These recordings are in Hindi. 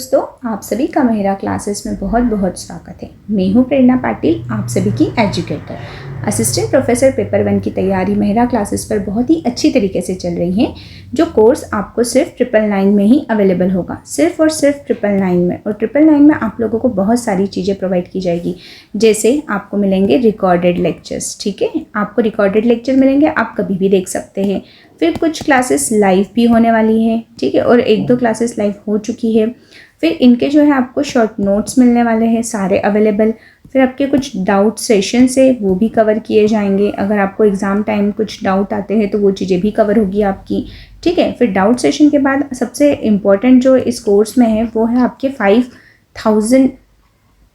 दोस्तों, आप सभी का मेहरा क्लासेस में बहुत बहुत स्वागत है। मैं हूँ प्रेरणा पाटिल, आप सभी की एजुकेटर। असिस्टेंट प्रोफेसर पेपर 1 की तैयारी मेहरा क्लासेस पर बहुत ही अच्छी तरीके से चल रही है। जो कोर्स आपको सिर्फ 999 में ही अवेलेबल होगा, सिर्फ और सिर्फ 999 में। और 999 में आप लोगों को बहुत सारी चीज़ें प्रोवाइड की जाएगी। जैसे आपको मिलेंगे रिकॉर्डेड लेक्चर्स, ठीक है, आपको रिकॉर्डेड लेक्चर मिलेंगे, आप कभी भी देख सकते हैं। फिर कुछ क्लासेस लाइव भी होने वाली है, ठीक है, और 1-2 क्लासेस लाइव हो चुकी है। फिर इनके जो है आपको शॉर्ट नोट्स मिलने वाले हैं सारे अवेलेबल। फिर आपके कुछ डाउट सेशंस है वो भी कवर किए जाएंगे। अगर आपको एग्ज़ाम टाइम कुछ डाउट आते हैं तो वो चीज़ें भी कवर होगी आपकी, ठीक है। फिर डाउट सेशन के बाद सबसे इम्पॉर्टेंट जो इस कोर्स में है वो है आपके 5000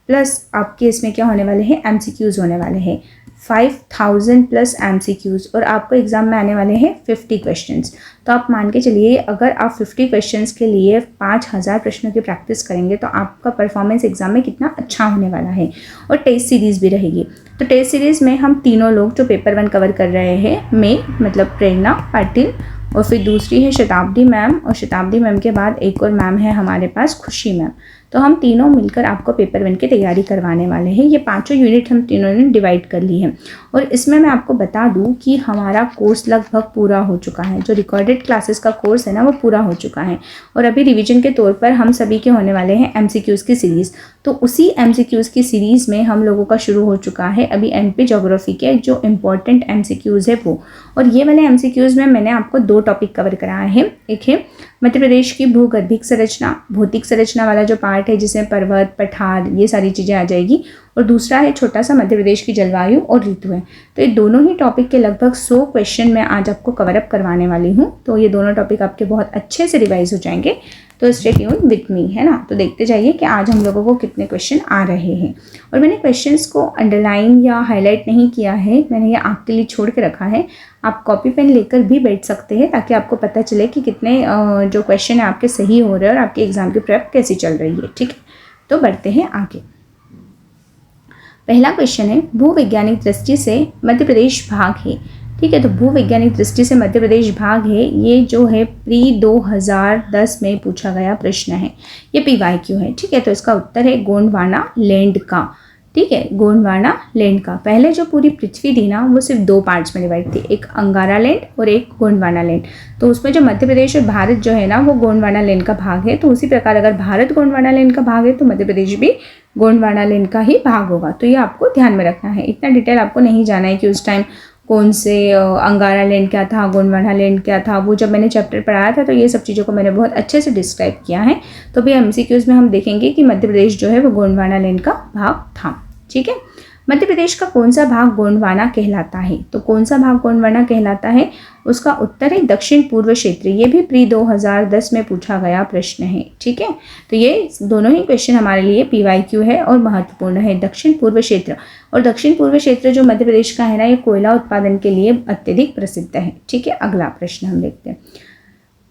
प्लस आपके इसमें क्या होने वाले हैं, MCQs होने वाले हैं। 5000 प्लस MCQs और आपको एग्ज़ाम में आने वाले हैं 50 क्वेश्चंस। तो आप मान के चलिए, अगर आप 50 क्वेश्चंस के लिए 5000 प्रश्नों की प्रैक्टिस करेंगे तो आपका परफॉर्मेंस एग्ज़ाम में कितना अच्छा होने वाला है। और टेस्ट सीरीज़ भी रहेगी। तो टेस्ट सीरीज़ में हम तीनों लोग जो पेपर 1 कवर कर रहे हैं, मैं मतलब प्रेरणा पाटिल, और फिर दूसरी है शताब्दी मैम, और शताब्दी मैम के बाद एक और मैम है हमारे पास खुशी मैम। तो हम तीनों मिलकर आपको पेपर 1 की तैयारी करवाने वाले हैं। ये 5 यूनिट हम तीनों ने डिवाइड कर ली है। और इसमें मैं आपको बता दूं कि हमारा कोर्स लगभग पूरा हो चुका है। जो रिकॉर्डेड क्लासेस का कोर्स है ना, वो पूरा हो चुका है। और अभी रिवीजन के तौर पर हम सभी के होने वाले हैं MCQs की सीरीज़। तो उसी MCQs की सीरीज़ में हम लोगों का शुरू हो चुका है अभी MP ज्योग्राफी के जो इम्पोर्टेंट MCQs है वो। और ये वाले MCQs में मैंने आपको 2 टॉपिक कवर कराए हैं। एक है मध्य प्रदेश की भूगर्भिक संरचना, भौतिक संरचना वाला जो पार्ट है जिसमें पर्वत, पठार, ये सारी चीज़ें आ जाएगी। और दूसरा है छोटा सा मध्य प्रदेश की जलवायु और ऋतुएं। तो ये दोनों ही टॉपिक के लगभग 100 क्वेश्चन मैं आज आपको कवर अप करवाने वाली हूँ। तो ये दोनों टॉपिक आपके बहुत अच्छे से रिवाइज हो जाएंगे। तो स्टे ट्यून विथ मी, है ना। तो देखते जाइए कि आज हम लोगों को कितने क्वेश्चन आ रहे हैं। और मैंने क्वेश्चंस को अंडरलाइन या हाईलाइट नहीं किया है, मैंने ये आपके लिए छोड़ के रखा है। आप कॉपी पेन लेकर भी बैठ सकते हैं ताकि आपको पता चले कि कितने जो क्वेश्चन है आपके सही हो रहे हैं और आपके एग्जाम की प्रेप कैसी चल रही है, ठीक है। तो बढ़ते हैं आगे। पहला क्वेश्चन है, भूवैज्ञानिक दृष्टि से मध्य प्रदेश भाग है, ठीक है। तो भूवैज्ञानिक दृष्टि से मध्य प्रदेश भाग है, ये जो है प्री 2010 में पूछा गया प्रश्न है। ये PYQ है, ठीक है। तो इसका उत्तर है गोंडवाना लैंड का, ठीक है, गोंडवाना लैंड का। पहले जो पूरी पृथ्वी थी ना, वो सिर्फ 2 पार्ट्स में डिवाइड थी, एक अंगारा लैंड और एक गोंडवाना लैंड। तो उसमें जो मध्य प्रदेश और भारत जो है ना, वो गोंडवाना लैंड का भाग है। तो उसी प्रकार अगर भारत गोंडवाना लैंड का भाग है तो मध्य प्रदेश भी गोंडवाना लैंड का ही भाग होगा। तो ये आपको ध्यान में रखना है। इतना डिटेल आपको नहीं जाना है कि उस टाइम कौन से अंगारा लैंड क्या था, गोंडवाना लैंड क्या था। वो जब मैंने चैप्टर पढ़ाया था तो ये सब चीज़ों को मैंने बहुत अच्छे से डिस्क्राइब किया है। तो भी MCQs में हम देखेंगे कि मध्य प्रदेश जो है वो गोंडवाना लैंड का भाग था, ठीक है। मध्य प्रदेश का कौन सा भाग गोंडवाना कहलाता है? तो कौन सा भाग गोंडवाना कहलाता है? उसका उत्तर है दक्षिण पूर्व क्षेत्र। ये भी प्री 2010 में पूछा गया प्रश्न है, ठीक है। तो ये दोनों ही क्वेश्चन हमारे लिए PYQ है और महत्वपूर्ण है। दक्षिण पूर्व क्षेत्र, और दक्षिण पूर्व क्षेत्र जो मध्य प्रदेश का है ना, ये कोयला उत्पादन के लिए अत्यधिक प्रसिद्ध है, ठीक है। अगला प्रश्न हम देखते हैं,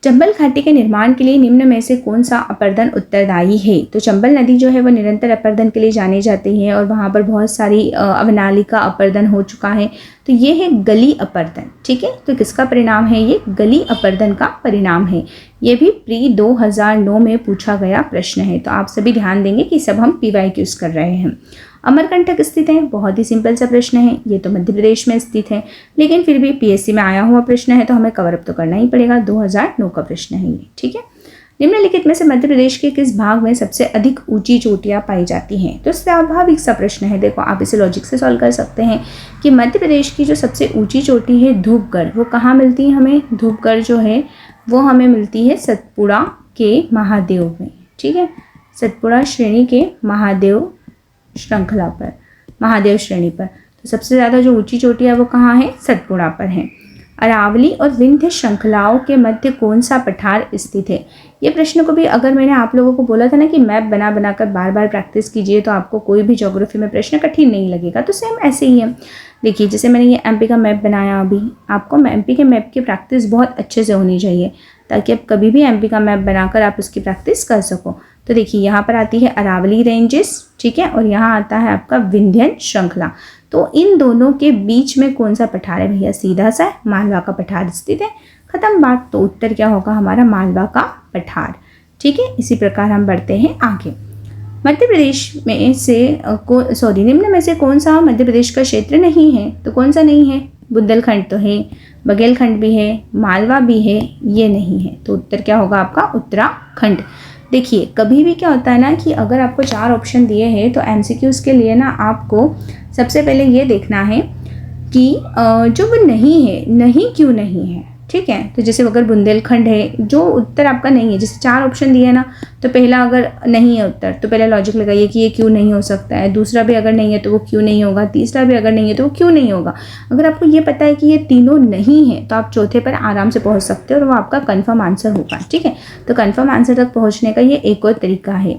चंबल घाटी के निर्माण के लिए निम्न में से कौन सा अपर्दन उत्तरदायी है? तो चंबल नदी जो है वो निरंतर अपर्दन के लिए जानी जाती है और वहाँ पर बहुत सारी अवनालिका अपर्दन हो चुका है। तो ये है गली अपर्दन, ठीक है। तो किसका परिणाम है? ये गली अपर्दन का परिणाम है। ये भी प्री 2009 में पूछा गया प्रश्न है। तो आप सभी ध्यान देंगे कि सब हम PYQs कर रहे हैं। अमरकंटक स्थित है, बहुत ही सिंपल सा प्रश्न है। ये तो मध्य प्रदेश में स्थित है, लेकिन फिर भी PSC में आया हुआ प्रश्न है तो हमें कवर अप तो करना ही पड़ेगा। 2009 का प्रश्न है ये, ठीक है। निम्नलिखित में से मध्य प्रदेश के किस भाग में सबसे अधिक ऊंची चोटियां पाई जाती हैं? तो स्वाभाविक सा प्रश्न है। देखो, आप इसे लॉजिक से सॉल्व कर सकते हैं कि मध्य प्रदेश की जो सबसे ऊंची चोटी है धूपगढ़, वो कहाँ मिलती है हमें? धूपगढ़ जो है वो हमें मिलती है सतपुड़ा के महादेव में, ठीक है। सतपुड़ा श्रेणी के महादेव श्रृंखला पर, महादेव श्रेणी पर। तो सबसे ज़्यादा जो ऊंची चोटी है वो कहाँ है? सतपुड़ा पर है। अरावली और विंध्य श्रृंखलाओं के मध्य कौन सा पठार स्थित है? ये प्रश्न को भी अगर मैंने आप लोगों को बोला था ना कि मैप बना बनाकर बार बार प्रैक्टिस कीजिए तो आपको कोई भी ज्योग्राफी में प्रश्न कठिन नहीं लगेगा, तो सेम ऐसे ही है। देखिए, जैसे मैंने ये MP का मैप बनाया, अभी आपको MP के मैप की प्रैक्टिस बहुत अच्छे से होनी चाहिए ताकि आप कभी भी MP का मैप बनाकर आप उसकी प्रैक्टिस कर सको। तो देखिए, यहाँ पर आती है अरावली रेंजेस, ठीक है, और यहाँ आता है आपका विंध्यन श्रृंखला। तो इन दोनों के बीच में कौन सा पठार है भैया? सीधा सा मालवा का पठार स्थित है। खत्म बात। तो उत्तर क्या होगा हमारा? मालवा का पठार, ठीक है, इसी प्रकार हम बढ़ते हैं आगे। मध्य प्रदेश में से निम्न में से कौन सा मध्य प्रदेश का क्षेत्र नहीं है? तो कौन सा नहीं है? बुंदेलखंड तो है, बघेलखंड भी है, मालवा भी है, ये नहीं है। तो उत्तर क्या होगा आपका? उत्तराखंड। देखिए कभी भी क्या होता है ना कि अगर आपको 4 ऑप्शन दिए हैं तो एमसीक्यूज़ के लिए ना आपको सबसे पहले ये देखना है कि जो वो नहीं है, नहीं क्यों नहीं है, ठीक है। तो जैसे अगर बुंदेलखंड है, जो उत्तर आपका नहीं है, जैसे 4 ऑप्शन दिए ना, तो पहला अगर नहीं है उत्तर तो पहले लॉजिक लगाइए कि ये क्यों नहीं हो सकता है, दूसरा भी अगर नहीं है तो वो क्यों नहीं होगा, तीसरा भी अगर नहीं है तो वो क्यों नहीं होगा। अगर आपको ये पता है कि ये तीनों नहीं है तो आप चौथे पर आराम से पहुँच सकते हो और वो आपका कन्फर्म आंसर होगा, ठीक है। तो कन्फर्म आंसर तक पहुँचने का ये एक और तरीका है।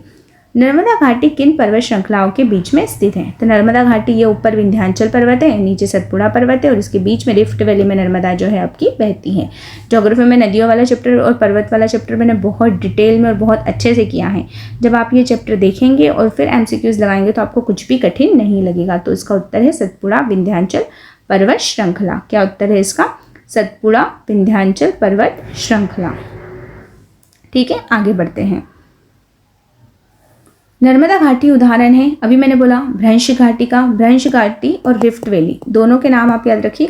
नर्मदा घाटी किन पर्वत श्रृंखलाओं के बीच में स्थित है? तो नर्मदा घाटी ये ऊपर विंध्याचल पर्वत है, नीचे सतपुड़ा पर्वत है और इसके बीच में रिफ्ट वैली में नर्मदा जो है आपकी बहती है। ज्योग्राफी में नदियों वाला चैप्टर और पर्वत वाला चैप्टर मैंने बहुत डिटेल में और बहुत अच्छे से किया है। जब आप ये चैप्टर देखेंगे और फिर एमसीक्यूज लगाएंगे तो आपको कुछ भी कठिन नहीं लगेगा। तो इसका उत्तर है सतपुड़ा विंध्याचल पर्वत श्रृंखला। क्या उत्तर है इसका? सतपुड़ा विंध्याचल पर्वत श्रृंखला। ठीक है, आगे बढ़ते हैं। नर्मदा घाटी उदाहरण है, अभी मैंने बोला भ्रंश घाटी का, भ्रंश घाटी और रिफ्ट वैली दोनों के नाम आप याद रखिए।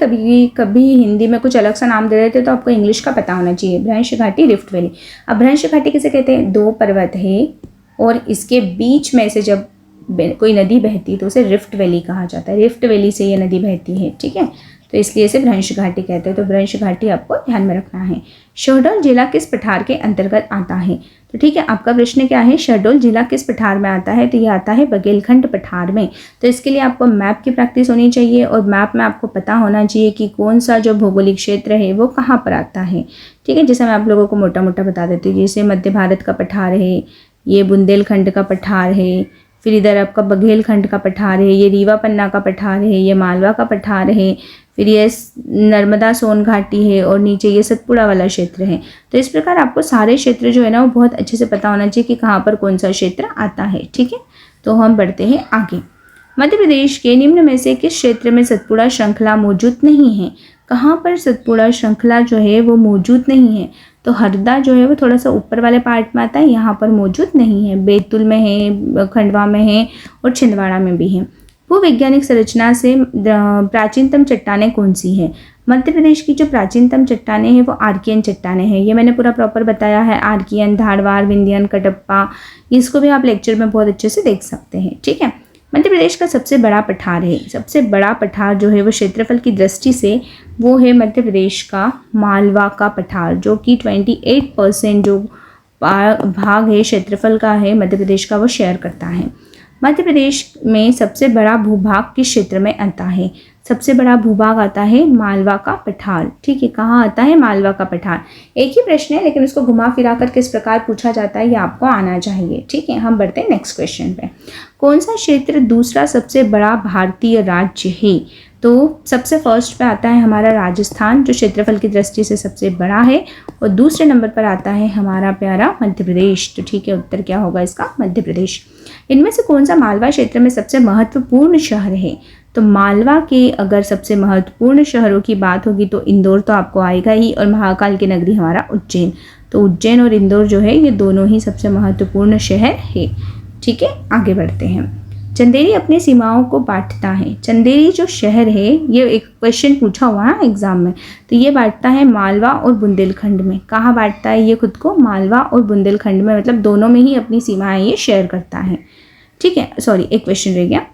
कभी हिंदी में कुछ अलग सा नाम दे रहे थे तो आपको इंग्लिश का पता होना चाहिए। भ्रंश घाटी, रिफ्ट वैली। अब भ्रंश घाटी किसे कहते हैं? 2 पर्वत है और इसके बीच में से जब कोई नदी बहती है तो उसे रिफ्ट वैली कहा जाता है। रिफ्ट वैली से ये नदी बहती है, ठीक है, तो इसलिए इसे भ्रंश घाटी कहते हैं। तो भ्रंश घाटी आपको ध्यान में रखना है। शहडोल जिला किस पठार के अंतर्गत आता है? तो ठीक है, आपका प्रश्न क्या है? शहडोल जिला किस पठार में आता है? तो ये आता है बघेलखंड पठार में। तो इसके लिए आपको मैप की प्रैक्टिस होनी चाहिए और मैप में आपको पता होना चाहिए कि कौन सा जो भौगोलिक क्षेत्र है वो कहाँ पर आता है, ठीक है। जैसे मैं आप लोगों को मोटा मोटा बता देती हूँ, जैसे मध्य भारत का पठार है, ये बुंदेलखंड का पठार है, फिर इधर आपका बघेलखंड का पठार है, ये रीवा पन्ना का पठार है, ये मालवा का पठार है, फिर ये नर्मदा सोन घाटी है और नीचे ये सतपुड़ा वाला क्षेत्र है। तो इस प्रकार आपको सारे क्षेत्र जो है ना वो बहुत अच्छे से पता होना चाहिए कि कहाँ पर कौन सा क्षेत्र आता है, ठीक है। तो हम बढ़ते हैं आगे। मध्य प्रदेश के निम्न में से किस क्षेत्र में सतपुड़ा श्रृंखला मौजूद नहीं है? कहाँ पर सतपुड़ा श्रृंखला जो है वो मौजूद नहीं है? तो हरदा जो है वो थोड़ा सा ऊपर वाले पार्ट में आता है, यहाँ पर मौजूद नहीं है। बैतूल में है, खंडवा में है और छिंदवाड़ा में भी है। भूवैज्ञानिक संरचना से प्राचीनतम चट्टानें कौन सी है? मध्य प्रदेश की जो प्राचीनतम चट्टानें हैं वो आर्कियन चट्टानें हैं। ये मैंने पूरा प्रॉपर बताया है, आर्कियन, धारवाड़, विंध्यन, कटप्पा, इसको भी आप लेक्चर में बहुत अच्छे से देख सकते हैं, ठीक है। मध्य प्रदेश का सबसे बड़ा पठार है, सबसे बड़ा पठार जो है वो क्षेत्रफल की दृष्टि से वो है मध्य प्रदेश का मालवा का पठार, जो कि 28% जो भाग है क्षेत्रफल का है मध्य प्रदेश का वो शेयर करता है। मध्य प्रदेश में सबसे बड़ा भूभाग किस क्षेत्र में आता है? सबसे बड़ा भूभाग आता है मालवा का पठार, ठीक है। कहाँ आता है? मालवा का पठार। एक ही प्रश्न है लेकिन उसको घुमा फिरा कर किस प्रकार पूछा जाता है ये आपको आना चाहिए, ठीक है। हम बढ़ते हैं नेक्स्ट क्वेश्चन पे। कौन सा क्षेत्र दूसरा सबसे बड़ा भारतीय राज्य है? तो सबसे फर्स्ट पे आता है हमारा राजस्थान, जो क्षेत्रफल की दृष्टि से सबसे बड़ा है, और दूसरे नंबर पर आता है हमारा प्यारा मध्य प्रदेश। तो ठीक है, उत्तर क्या होगा इसका? मध्य प्रदेश। इनमें से कौन सा मालवा क्षेत्र में सबसे महत्वपूर्ण शहर है? तो मालवा के अगर सबसे महत्वपूर्ण शहरों की बात होगी तो इंदौर तो आपको आएगा ही, और महाकाल की नगरी हमारा उज्जैन। तो उज्जैन और इंदौर जो है ये दोनों ही सबसे महत्वपूर्ण शहर है, ठीक है। आगे बढ़ते हैं। चंदेरी अपनी सीमाओं को बांटता है। चंदेरी जो शहर है, ये एक क्वेश्चन पूछा हुआ है एग्जाम में, तो ये बांटता है मालवा और बुंदेलखंड में। कहाँ बांटता है ये खुद को? मालवा और बुंदेलखंड में, मतलब दोनों में ही अपनी सीमाएं ये शेयर करता है, ठीक है। सॉरी, एक क्वेश्चन रह गया।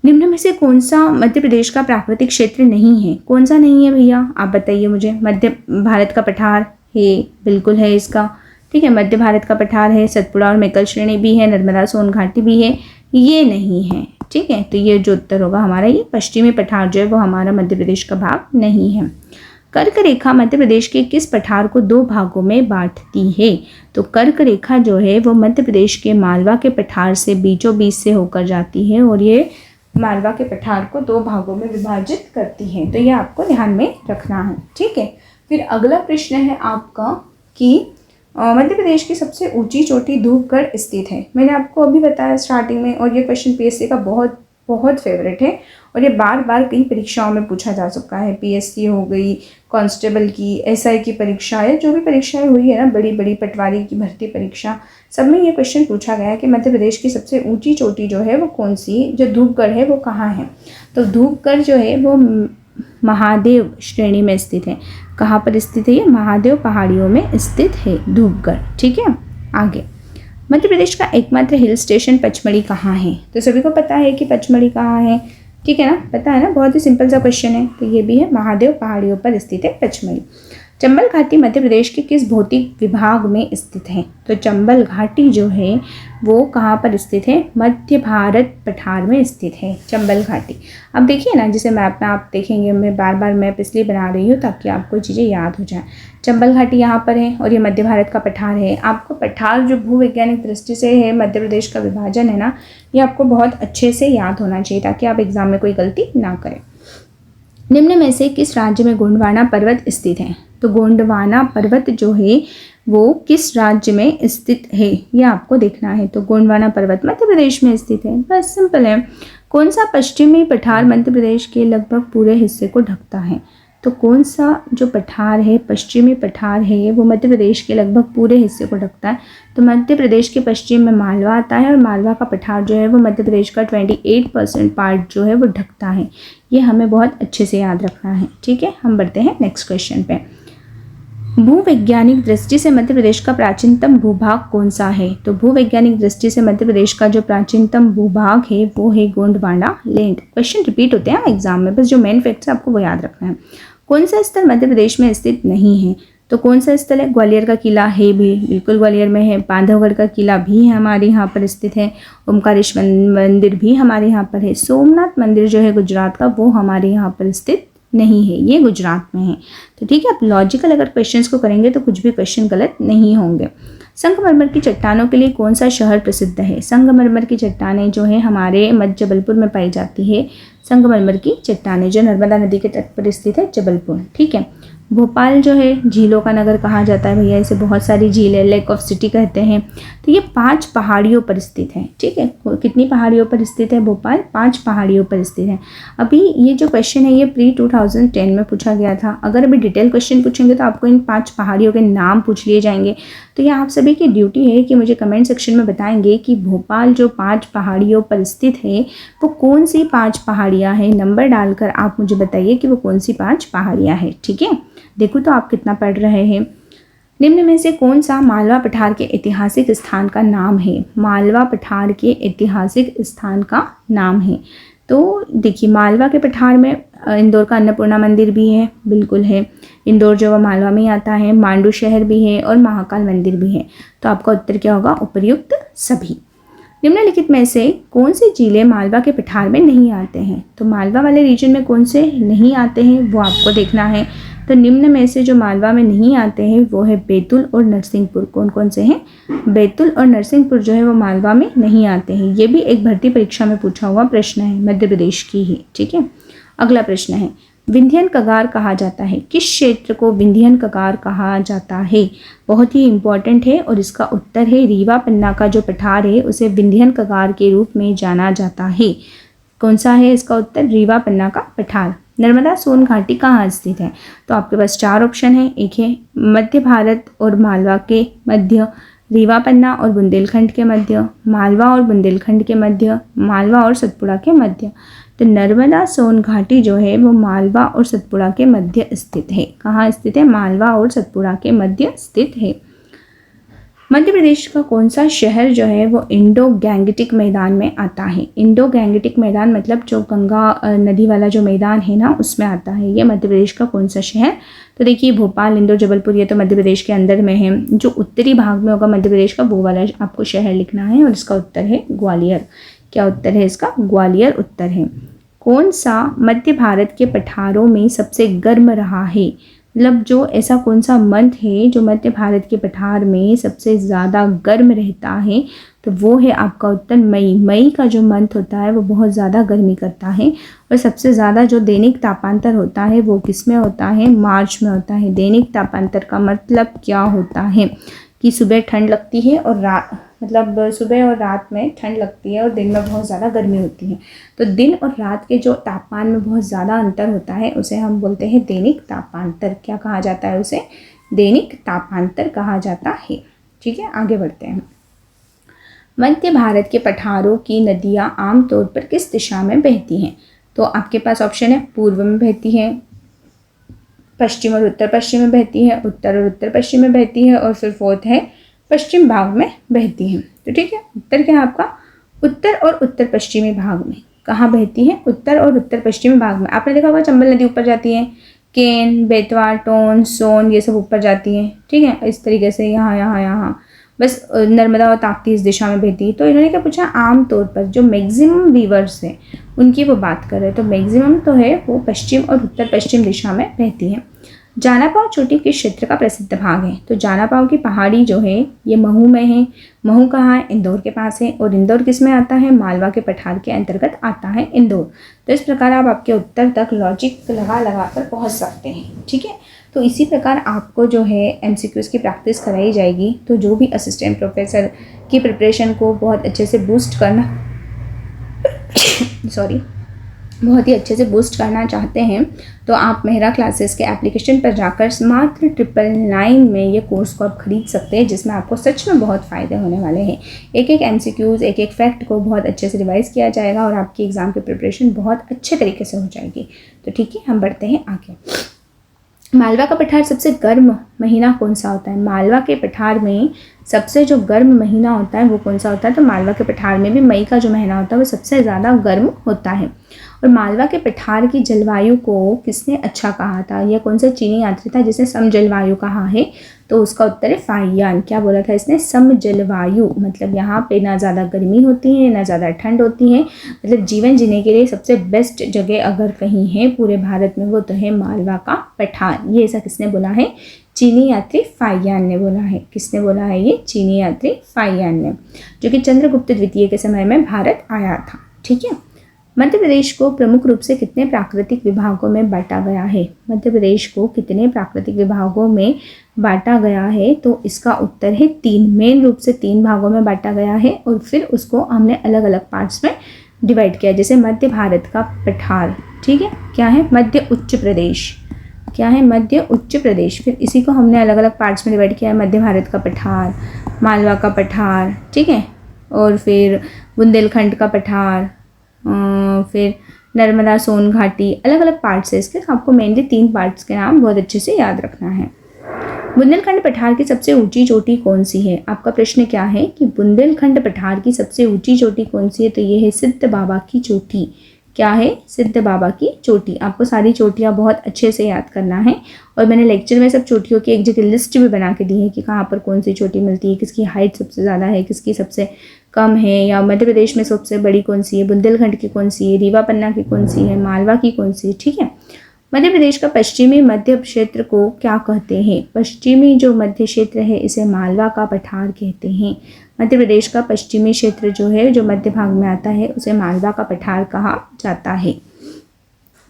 निम्न में से कौन सा मध्य प्रदेश का प्राकृतिक क्षेत्र नहीं है? कौन सा नहीं है भैया, आप बताइए मुझे। मध्य भारत का पठार है, बिल्कुल है इसका, ठीक है। मध्य भारत का पठार है, सतपुड़ा और मेकल श्रेणी भी है, नर्मदा सोन घाटी भी है, ये नहीं है, ठीक है। तो ये जो उत्तर होगा हमारा, ये पश्चिमी पठार जो है वो हमारा मध्य प्रदेश का भाग नहीं है। कर्क रेखा मध्य प्रदेश के किस पठार को 2 भागों में बांटती है? तो कर्क रेखा जो है वो मध्य प्रदेश के मालवा के पठार से बीचों बीच से होकर जाती है और ये मालवा के पठार को 2 भागों में विभाजित करती है। तो ये आपको ध्यान में रखना है, ठीक है। फिर अगला प्रश्न है आपका कि मध्य प्रदेश की सबसे ऊंची चोटी धूपगढ़ स्थित है। मैंने आपको अभी बताया स्टार्टिंग में, और ये क्वेश्चन पीएससी का बहुत बहुत फेवरेट है और ये बार बार कई परीक्षाओं में पूछा जा चुका है। पीएससी हो गई, कांस्टेबल की, एसआई की परीक्षा या जो भी परीक्षाएं हुई है ना, बड़ी बड़ी पटवारी की भर्ती परीक्षा, सब में ये क्वेश्चन पूछा गया है कि मध्य प्रदेश की सबसे ऊंची चोटी जो है वो कौन सी, जो धूपगढ़ है वो कहाँ है। तो धूपगढ़ जो है वो महादेव श्रेणी में स्थित है। कहाँ पर स्थित है ये? महादेव पहाड़ियों में स्थित है धूपगढ़। ठीक है, आगे मध्य प्रदेश का एकमात्र हिल स्टेशन पचमढ़ी कहाँ है? तो सभी को पता है कि पचमढ़ी कहाँ है, ठीक है ना, पता है ना, बहुत ही सिंपल सा क्वेश्चन है। तो ये भी है, महादेव पहाड़ियों पर स्थित है पचमढ़ी। चंबल घाटी मध्य प्रदेश के किस भौतिक विभाग में स्थित है? तो चंबल घाटी जो है वो कहाँ पर स्थित है? मध्य भारत पठार में स्थित है चंबल घाटी। अब देखिए ना, जिसे मैप में आप देखेंगे, मैं बार बार मैप इसलिए बना रही हूँ ताकि आपको चीज़ें याद हो जाए। चंबल घाटी यहाँ पर है और ये मध्य भारत का पठार है। आपको पठार जो भूवैज्ञानिक दृष्टि से है मध्य प्रदेश का विभाजन है ना, ये आपको बहुत अच्छे से याद होना चाहिए ताकि आप एग्जाम में कोई गलती ना करें। निम्न में से किस राज्य में गोंडवाना पर्वत स्थित है? तो गोंडवाना पर्वत जो है वो किस राज्य में स्थित है ये आपको देखना है। तो गोंडवाना पर्वत मध्य प्रदेश में स्थित है, बस सिंपल है। कौन सा पश्चिमी पठार मध्य प्रदेश के लगभग पूरे हिस्से को ढकता है? तो कौन सा जो पठार है, पश्चिमी पठार है, वो मध्य प्रदेश के लगभग पूरे हिस्से को ढकता है? तो मध्य प्रदेश के पश्चिम में मालवा आता है और मालवा का पठार जो है वो मध्य प्रदेश का 28% पार्ट जो है वो ढकता है। ये हमें बहुत अच्छे से याद रखना है। ठीक है, हम बढ़ते हैं नेक्स्ट क्वेश्चन पे। भूवैज्ञानिक दृष्टि से मध्य प्रदेश का प्राचीनतम भूभाग कौन सा है? तो भूवैज्ञानिक दृष्टि से मध्य प्रदेश का जो प्राचीनतम भूभाग है वो है गोंडवाना लैंड। क्वेश्चन रिपीट होते हैं एग्जाम में, बस जो मेन फैक्ट्स है आपको वो याद रखना है। कौन सा स्थल मध्य प्रदेश में स्थित नहीं है? तो कौन सा स्थल है? ग्वालियर का किला है भी, बिल्कुल ग्वालियर में है। बांधवगढ़ का किला भी हमारे यहाँ पर स्थित है। ओमकारेश्वर मंदिर भी हमारे यहाँ पर है। सोमनाथ मंदिर जो है गुजरात का, वो हमारे यहाँ पर स्थित नहीं है, ये गुजरात में है। तो ठीक है, आप लॉजिकल अगर क्वेश्चंस को करेंगे तो कुछ भी क्वेश्चन गलत नहीं होंगे। संगमरमर की चट्टानों के लिए कौन सा शहर प्रसिद्ध है? संगमरमर की चट्टानें जो है हमारे मध्य जबलपुर में पाई जाती है। संगमरमर की चट्टानें जो नर्मदा नदी के तट पर स्थित है जबलपुर। ठीक है, भोपाल जो है झीलों का नगर कहा जाता है भैया, इसे बहुत सारी झीलें, लेक ऑफ सिटी कहते हैं। तो ये 5 पहाड़ियों पर स्थित है। ठीक है, कितनी पहाड़ियों पर स्थित है भोपाल? 5 पहाड़ियों पर स्थित है। अभी ये जो क्वेश्चन है ये प्री 2010 में पूछा गया था। अगर अभी डिटेल क्वेश्चन पूछेंगे तो आपको इन 5 पहाड़ियों के नाम पूछ लिए जाएंगे। तो ये आप सभी की ड्यूटी है कि मुझे कमेंट सेक्शन में बताएंगे कि भोपाल जो 5 पहाड़ियों पर स्थित है वो कौन सी 5 पहाड़ियाँ हैं। नंबर डालकर आप मुझे बताइए कि वो कौन सी 5 पहाड़ियाँ हैं। ठीक है, देखो तो आप कितना पढ़ रहे हैं। निम्न में से कौन सा मालवा पठार के ऐतिहासिक स्थान का नाम है? मालवा पठार के ऐतिहासिक स्थान का नाम है। तो देखिए, मालवा के पठार में इंदौर का अन्नपूर्णा मंदिर भी है, बिल्कुल है। इंदौर जो वो मालवा में आता है। मांडू शहर भी है और महाकाल मंदिर भी है। तो आपका उत्तर क्या होगा? उपर्युक्त सभी। निम्नलिखित में से कौन से जिले मालवा के पठार में नहीं आते हैं? तो मालवा वाले रीजन में कौन से नहीं आते हैं वो आपको देखना है। तो निम्न में से जो मालवा में नहीं आते हैं वो है बैतूल और नरसिंहपुर। कौन कौन से हैं? बैतूल और नरसिंहपुर जो है वो मालवा में नहीं आते हैं। ये भी एक भर्ती परीक्षा में पूछा हुआ प्रश्न है, मध्य प्रदेश की ही। ठीक है, अगला प्रश्न है, विंध्यन कगार कहा जाता है। किस क्षेत्र को विंध्यन कगार कहा जाता है? बहुत ही इंपॉर्टेंट है और इसका उत्तर है रीवा पन्ना का जो पठार है उसे विंध्यन कगार के रूप में जाना जाता है। कौन सा है इसका उत्तर? रीवा पन्ना का पठार। नर्मदा सोन घाटी कहाँ स्थित है? तो आपके पास 4 ऑप्शन है। एक है मध्य भारत और मालवा के मध्य, रीवा पन्ना और बुंदेलखंड के मध्य, मालवा और बुंदेलखंड के मध्य, मालवा और सतपुड़ा के मध्य। तो नर्मदा सोन घाटी जो है वो मालवा और सतपुड़ा के मध्य स्थित है। कहाँ स्थित है? मालवा और सतपुड़ा के मध्य स्थित है। मध्य प्रदेश का कौन सा शहर जो है वो इंडो गैंगटिक मैदान में आता है? इंडो गैंगटिक मैदान मतलब जो गंगा नदी वाला जो मैदान है ना उसमें आता है। ये मध्य प्रदेश का कौन सा शहर? तो देखिए, भोपाल, इंदौर, जबलपुर ये तो मध्य प्रदेश के अंदर में है। जो उत्तरी भाग में होगा मध्य प्रदेश का वो वाला आपको शहर लिखना है और इसका उत्तर है ग्वालियर। क्या उत्तर है इसका? ग्वालियर उत्तर है। कौन सा मध्य भारत के पठारों में सबसे गर्म रहा है? मतलब जो ऐसा कौन सा मंथ है जो मध्य भारत के पठार में सबसे ज़्यादा गर्म रहता है? तो वो है आपका उत्तर मई। मई का जो मंथ होता है वो बहुत ज़्यादा गर्मी करता है और सबसे ज़्यादा जो दैनिक तापांतर होता है वो किस में होता है? मार्च में होता है। दैनिक तापांतर का मतलब क्या होता है? कि सुबह ठंड लगती है और मतलब सुबह और रात में ठंड लगती है और दिन में बहुत ज़्यादा गर्मी होती है। तो दिन और रात के जो तापमान में बहुत ज़्यादा अंतर होता है उसे हम बोलते हैं दैनिक तापांतर। क्या कहा जाता है उसे? दैनिक तापांतर कहा जाता है। ठीक है, आगे बढ़ते हैं। मध्य भारत के पठारों की नदियाँ आमतौर पर किस दिशा में बहती हैं? तो आपके पास ऑप्शन है, पूर्व में बहती है, पश्चिम और उत्तर पश्चिम में बहती है, उत्तर और उत्तर पश्चिम में बहती है, और फिर फोर्थ है पश्चिम भाग में बहती है। तो ठीक है, उत्तर क्या है आपका? उत्तर और उत्तर पश्चिमी भाग में। कहाँ बहती है? उत्तर और उत्तर पश्चिमी भाग में। आपने देखा होगा चंबल नदी ऊपर जाती है, केन, बेतवा, टोन, सोन ये सब ऊपर जाती है। ठीक है, इस तरीके से यहाँ यहाँ यहाँ बस नर्मदा और ताप्ती इस दिशा में बहती है। तो इन्होंने क्या पूछा? आमतौर पर जो मैक्सिमम रीवर्स हैं उनकी वो बात कर रहे हैं। तो मैक्सिमम तो है वो पश्चिम और उत्तर पश्चिम दिशा में बहती है। जानापाव चोटी किस क्षेत्र का प्रसिद्ध भाग है? तो जानापाव की पहाड़ी जो है ये महू में है। महू कहाँ है? इंदौर के पास है। और इंदौर किस में आता है? मालवा के पठार के अंतर्गत आता है इंदौर। तो इस प्रकार आप आपके उत्तर तक लॉजिक लगा लगा कर पहुँच सकते हैं। ठीक है, तो इसी प्रकार आपको जो है MCQs की प्रैक्टिस कराई जाएगी। तो जो भी असिस्टेंट प्रोफेसर की प्रिपरेशन को बहुत अच्छे से बूस्ट करना बहुत ही अच्छे से बूस्ट करना चाहते हैं तो आप मेहरा क्लासेस के एप्लीकेशन पर जाकर मात्र 999 में ये कोर्स को आप खरीद सकते हैं, जिसमें आपको सच में बहुत फ़ायदे होने वाले हैं। एक एक MCQs, एक एक फैक्ट को बहुत अच्छे से रिवाइज़ किया जाएगा और आपकी एग्ज़ाम की प्रिपरेशन बहुत अच्छे तरीके से हो जाएगी। तो ठीक है, हम बढ़ते हैं आगे। मालवा का पठार सबसे गर्म महीना कौन सा होता है? मालवा के पठार में सबसे जो गर्म महीना होता है वो कौन सा होता है? तो मालवा के पठार में भी मई का जो महीना होता है वो सबसे ज़्यादा गर्म होता है। और मालवा के पठार की जलवायु को किसने अच्छा कहा था? यह कौन सा चीनी यात्री था जिसने सम जलवायु कहा है? तो उसका उत्तर है फाहियान। क्या बोला था इसने? सम जलवायु। मतलब यहाँ पे ना ज़्यादा गर्मी होती है ना ज़्यादा ठंड होती है। मतलब जीवन जीने के लिए सबसे बेस्ट जगह अगर कहीं है पूरे भारत में वो तो है मालवा का पठार। ये ऐसा किसने बोला है? चीनी यात्री फाहियान ने बोला है। किसने बोला है ये? चीनी यात्री फाहियान ने, जो कि चंद्रगुप्त द्वितीय के समय में भारत आया था। ठीक है, मध्य प्रदेश को प्रमुख रूप से कितने प्राकृतिक विभागों में बांटा गया है? मध्य प्रदेश को कितने प्राकृतिक विभागों में बांटा गया है? तो इसका उत्तर है 3। मेन रूप से 3 भागों में बांटा गया है और फिर उसको हमने अलग अलग पार्ट्स में डिवाइड किया। जैसे मध्य भारत का पठार, ठीक है, क्या है? मध्य उच्च प्रदेश। क्या है? मध्य उच्च प्रदेश। फिर इसी को हमने अलग अलग पार्ट्स में डिवाइड किया है। मध्य भारत का पठार, मालवा का पठार, ठीक है, और फिर बुंदेलखंड का पठार, फिर नर्मदा सोन घाटी, अलग अलग पार्ट्स है इसके। आपको मेनली 3 पार्ट्स के नाम बहुत अच्छे से याद रखना है। बुंदेलखंड पठार की सबसे ऊंची चोटी कौन सी है? आपका प्रश्न क्या है कि बुंदेलखंड पठार की सबसे ऊंची चोटी कौन सी है? तो ये है सिद्ध बाबा की चोटी। क्या है? सिद्ध बाबा की चोटी। आपको सारी चोटियाँ बहुत अच्छे से याद करना है और मैंने लेक्चर में सब चोटियों की एक जगह लिस्ट भी बना के दी है कि कहाँ पर कौन सी चोटी मिलती है, किसकी हाइट सबसे ज़्यादा है, किसकी सबसे कम है, या मध्य प्रदेश में सबसे बड़ी कौन सी है, बुंदेलखंड की कौन सी है, रीवा पन्ना की कौन सी है, मालवा की कौन सी है। ठीक है, मध्य प्रदेश का पश्चिमी मध्य क्षेत्र को क्या कहते हैं? पश्चिमी जो मध्य क्षेत्र है इसे मालवा का पठार कहते हैं। मध्य प्रदेश का पश्चिमी क्षेत्र जो है, जो मध्य भाग में आता है, उसे मालवा का पठार कहा जाता है।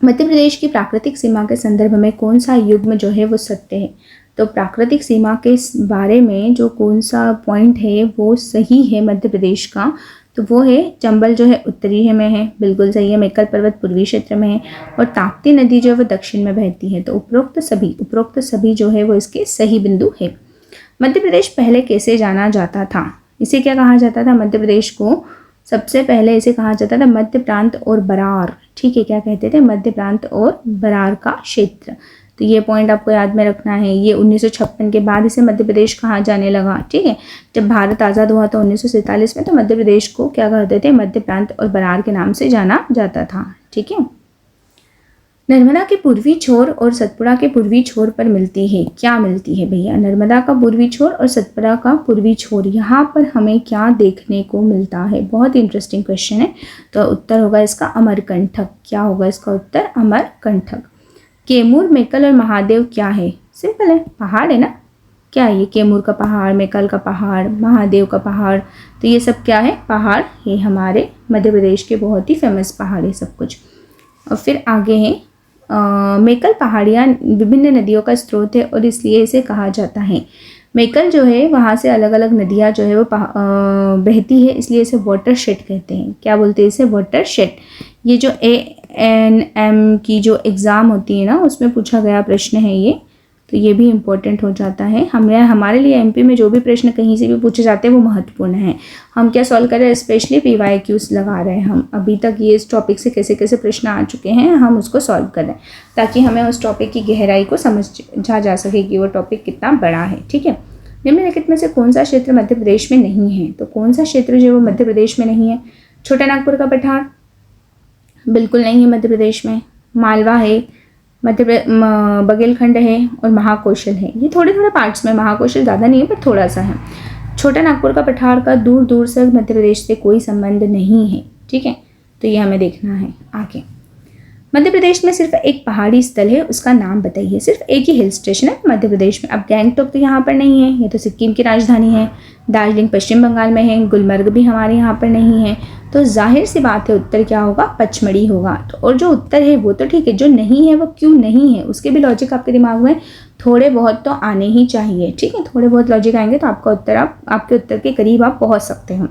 मध्य प्रदेश की प्राकृतिक सीमा के संदर्भ में कौन सा युग्म जो है वो सत्य है? तो प्राकृतिक सीमा के बारे में जो कौन सा पॉइंट है वो सही है मध्य प्रदेश का, तो वो है चंबल जो है उत्तरी में है, बिल्कुल सही है। मेकल पर्वत पूर्वी क्षेत्र में है और ताप्ती नदी जो है वो दक्षिण में बहती है। तो उपरोक्त सभी जो है वो इसके सही बिंदु है। मध्य प्रदेश पहले कैसे जाना जाता था? इसे क्या कहा जाता था? मध्य प्रदेश को सबसे पहले इसे कहा जाता था मध्य प्रांत और बरार। ठीक है, क्या कहते थे? मध्य प्रांत और बरार का क्षेत्र। तो ये पॉइंट आपको याद में रखना है। ये 1956 के बाद इसे मध्य प्रदेश कहा जाने लगा। ठीक है, जब भारत आज़ाद हुआ था 1947 में, तो मध्य प्रदेश को क्या कहते थे? मध्य प्रांत और बरार के नाम से जाना जाता था। ठीक है, नर्मदा के पूर्वी छोर और सतपुड़ा के पूर्वी छोर पर मिलती है। क्या मिलती है भैया? नर्मदा का पूर्वी छोर और सतपुड़ा का पूर्वी छोर, यहाँ पर हमें क्या देखने को मिलता है? बहुत इंटरेस्टिंग क्वेश्चन है। तो उत्तर होगा इसका अमरकंटक। क्या होगा इसका उत्तर? अमरकंटक। कैमूर, मेकल और महादेव क्या है? सिंपल है, पहाड़ है ना। क्या है ये? कैमूर का पहाड़, मेकल का पहाड़, महादेव का पहाड़, तो ये सब क्या है? पहाड़ है हमारे मध्य प्रदेश के, बहुत ही फेमस पहाड़ है सब कुछ। और फिर आगे है मेकल पहाड़ियाँ विभिन्न नदियों का स्रोत है और इसलिए इसे कहा जाता है मेकल जो है वहाँ से अलग अलग नदियाँ जो है वो बहती है, इसलिए इसे वाटर शेड कहते हैं। क्या बोलते हैं इसे? Water shade. ये जो ANM की जो एग्ज़ाम होती है ना, उसमें पूछा गया प्रश्न है ये, तो ये भी इम्पोर्टेंट हो जाता है। हमारे लिए MP में जो भी प्रश्न कहीं से भी पूछे जाते हैं वो महत्वपूर्ण है। हम क्या सॉल्व कर रहे हैं? स्पेशली PYQs लगा रहे हैं हम। अभी तक ये इस टॉपिक से कैसे कैसे प्रश्न आ चुके हैं हम उसको सॉल्व कर रहे हैं, ताकि हमें उस टॉपिक की गहराई को समझा जा सके कि वो टॉपिक कितना बड़ा है। ठीक है। निम्नलिखित में से कौन सा क्षेत्र मध्य प्रदेश में नहीं है? तो कौन सा क्षेत्र जो वो मध्य प्रदेश में नहीं है? छोटा नागपुर का पठार बिल्कुल नहीं है मध्य प्रदेश में। मालवा है, बघेलखंड है और महाकौशल है। ये थोड़े थोड़े पार्ट्स में, महाकौशल ज़्यादा नहीं है पर थोड़ा सा है। छोटा नागपुर का पठार का दूर दूर से मध्य प्रदेश से कोई संबंध नहीं है। ठीक है, तो ये हमें देखना है। आगे, मध्य प्रदेश में सिर्फ एक पहाड़ी स्थल है, उसका नाम बताइए। सिर्फ एक ही हिल स्टेशन है मध्य प्रदेश में। अब गैंगटॉक तो यहाँ पर नहीं है, ये तो सिक्किम की राजधानी है। दार्जिलिंग पश्चिम बंगाल में है। गुलमर्ग भी हमारे यहाँ पर नहीं है। तो जाहिर सी बात है उत्तर क्या होगा? पचमढ़ी होगा। तो और जो उत्तर है वो तो ठीक है, जो नहीं है वो क्यों नहीं है उसके भी लॉजिक आपके दिमाग में थोड़े बहुत तो आने ही चाहिए। ठीक है, थोड़े बहुत लॉजिक आएंगे तो आपके उत्तर के करीब आप पहुँच सकते हैं।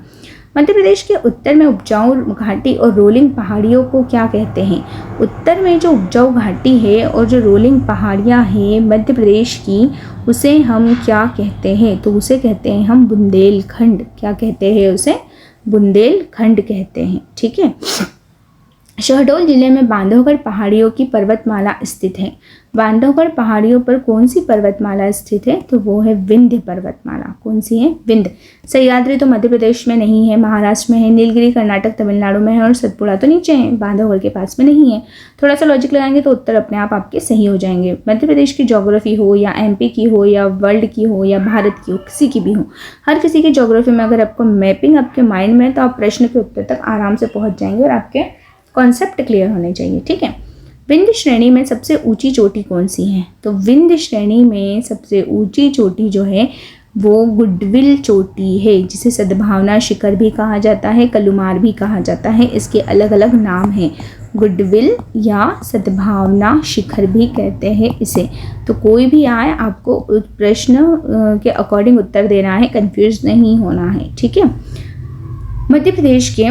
मध्य प्रदेश के उत्तर में उपजाऊ घाटी और रोलिंग पहाड़ियों को क्या कहते हैं? उत्तर में जो उपजाऊ घाटी है और जो रोलिंग पहाड़ियाँ हैं मध्य प्रदेश की, उसे हम क्या कहते हैं? तो उसे कहते हैं हम बुंदेलखंड। क्या कहते हैं उसे? बुंदेलखंड कहते हैं। ठीक है। शहडोल जिले में बांधवगढ़ पहाड़ियों की पर्वतमाला स्थित है। बांधवगढ़ पहाड़ियों पर कौन सी पर्वतमाला स्थित है? तो वो है विंध्य पर्वतमाला। कौन सी है? विंध्य। सह्याद्री तो मध्य प्रदेश में नहीं है, महाराष्ट्र में है। नीलगिरी कर्नाटक तमिलनाडु में है और सतपुड़ा तो नीचे है, बांधवगढ़ के पास में नहीं है। थोड़ा सा लॉजिक लगाएंगे तो उत्तर अपने आप आपके सही हो जाएंगे। मध्य प्रदेश की ज्योग्राफी हो या MP की हो या वर्ल्ड की हो या भारत की हो, किसी की भी हो, हर किसी की ज्योग्राफी में अगर आपको मैपिंग आपके माइंड में है तो आप प्रश्न के उत्तर तक आराम से पहुँच जाएंगे और आपके कॉन्सेप्ट क्लियर होने चाहिए। ठीक है। विंध्य श्रेणी में सबसे ऊंची चोटी कौन सी है? तो विंध्य श्रेणी में सबसे ऊंची चोटी जो है वो गुडविल चोटी है, जिसे सद्भावना शिखर भी कहा जाता है, कलुमार भी कहा जाता है। इसके अलग अलग नाम हैं, गुडविल या सद्भावना शिखर भी कहते हैं इसे। तो कोई भी आए आपको प्रश्न के अकॉर्डिंग उत्तर देना है, कंफ्यूज नहीं होना है। ठीक है। मध्य प्रदेश के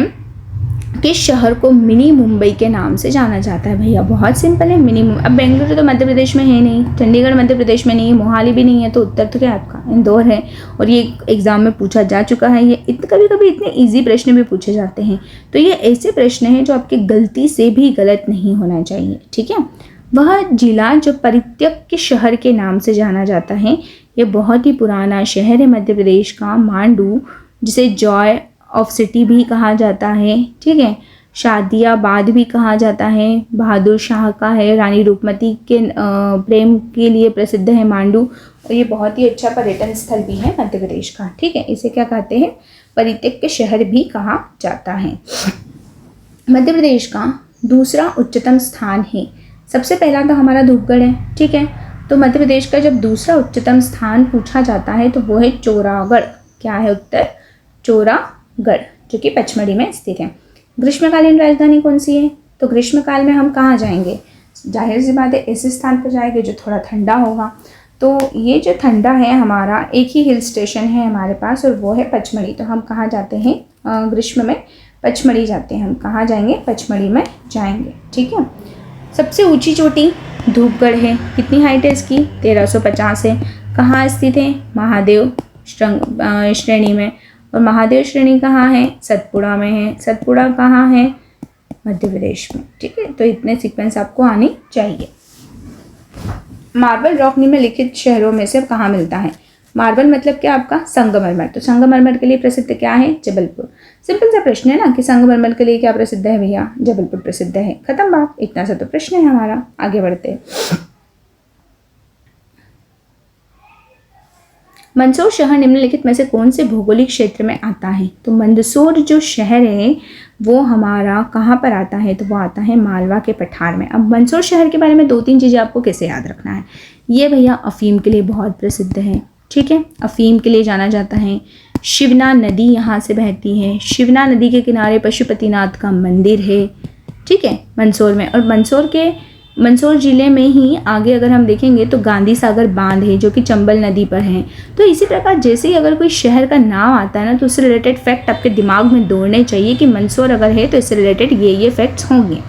किस शहर को मिनी मुंबई के नाम से जाना जाता है? भैया बहुत सिंपल है, मिनी मुंबई। अब बेंगलुरु तो मध्य प्रदेश में है नहीं, चंडीगढ़ मध्य प्रदेश में नहीं है, मोहाली भी नहीं है, तो उत्तर तो क्या है आपका? इंदौर है। और ये एग्जाम में पूछा जा चुका है। ये कभी कभी इतने ईजी प्रश्न भी पूछे जाते हैं, तो ये ऐसे प्रश्न हैं जो आपकी गलती से भी गलत नहीं होना चाहिए। ठीक है। वह जिला जो परित्यक्त शहर के नाम से जाना जाता है, ये बहुत ही पुराना शहर है मध्य प्रदेश का, मांडू, जिसे जॉय ऑफ सिटी भी कहा जाता है। ठीक है। शादियाबाद भी कहा जाता है, बहादुर शाह का है, रानी रूपमती के प्रेम के लिए प्रसिद्ध है मांडू, और ये बहुत ही अच्छा पर्यटन स्थल भी है मध्य प्रदेश का। ठीक है। इसे क्या कहते हैं? परित्यक्त शहर भी कहा जाता है। मध्य प्रदेश का दूसरा उच्चतम स्थान है। सबसे पहला तो हमारा धूपगढ़ है। ठीक है। तो मध्य प्रदेश का जब दूसरा उच्चतम स्थान पूछा जाता है तो वो है चौरागढ़। क्या है उत्तर? चौरागढ़, जो कि पचमढ़ी में स्थित है। ग्रीष्मकालीन राजधानी कौन सी है? तो ग्रीष्मकाल में हम कहाँ जाएंगे? जाहिर सी बात है ऐसे स्थान पर जाएंगे जो थोड़ा ठंडा होगा। तो ये जो ठंडा है हमारा, एक ही हिल स्टेशन है हमारे पास और वो है पचमढ़ी। तो हम कहाँ जाते हैं ग्रीष्म में? पचमढ़ी जाते हैं। हम कहाँ जाएंगे? पचमढ़ी में जाएंगे। ठीक है। सबसे ऊंची चोटी धूपगढ़ है। कितनी हाइट है इसकी? 1350 है। कहाँ स्थित है? महादेव श्रेणी में। और महादेव श्रेणी कहाँ है? सतपुड़ा में है। सतपुड़ा कहाँ है? मध्य प्रदेश में। ठीक है। तो इतने सीक्वेंस आपको आनी चाहिए। मार्बल रॉक निम्नलिखित शहरों में से कहाँ मिलता है? मार्बल मतलब क्या आपका? संगमरमर। तो संगमरमर के लिए प्रसिद्ध क्या है? जबलपुर। सिंपल सा प्रश्न है ना कि संगमरमर के लिए क्या प्रसिद्ध है भैया? जबलपुर प्रसिद्ध है। खत्म बात। इतना सा तो प्रश्न है हमारा। आगे बढ़ते हैं। मंदसौर शहर निम्नलिखित में से कौन से भौगोलिक क्षेत्र में आता है? तो मंदसौर जो शहर है वो हमारा कहाँ पर आता है? तो वो आता है मालवा के पठार में। अब मंदसौर शहर के बारे में 2-3 चीज़ें आपको कैसे याद रखना है। ये भैया अफीम के लिए बहुत प्रसिद्ध है। ठीक है। अफीम के लिए जाना जाता है। शिवना नदी यहाँ से बहती है। शिवना नदी के किनारे पशुपतिनाथ का मंदिर है। ठीक है, मंदसौर में। और मंदसौर के मंदसौर ज़िले में ही आगे अगर हम देखेंगे तो गांधी सागर बांध है जो कि चंबल नदी पर है। तो इसी प्रकार जैसे ही अगर कोई शहर का नाम आता है ना तो उससे रिलेटेड फैक्ट आपके दिमाग में दौड़ने चाहिए कि मंदसौर अगर है तो इससे रिलेटेड ये फैक्ट्स होंगे।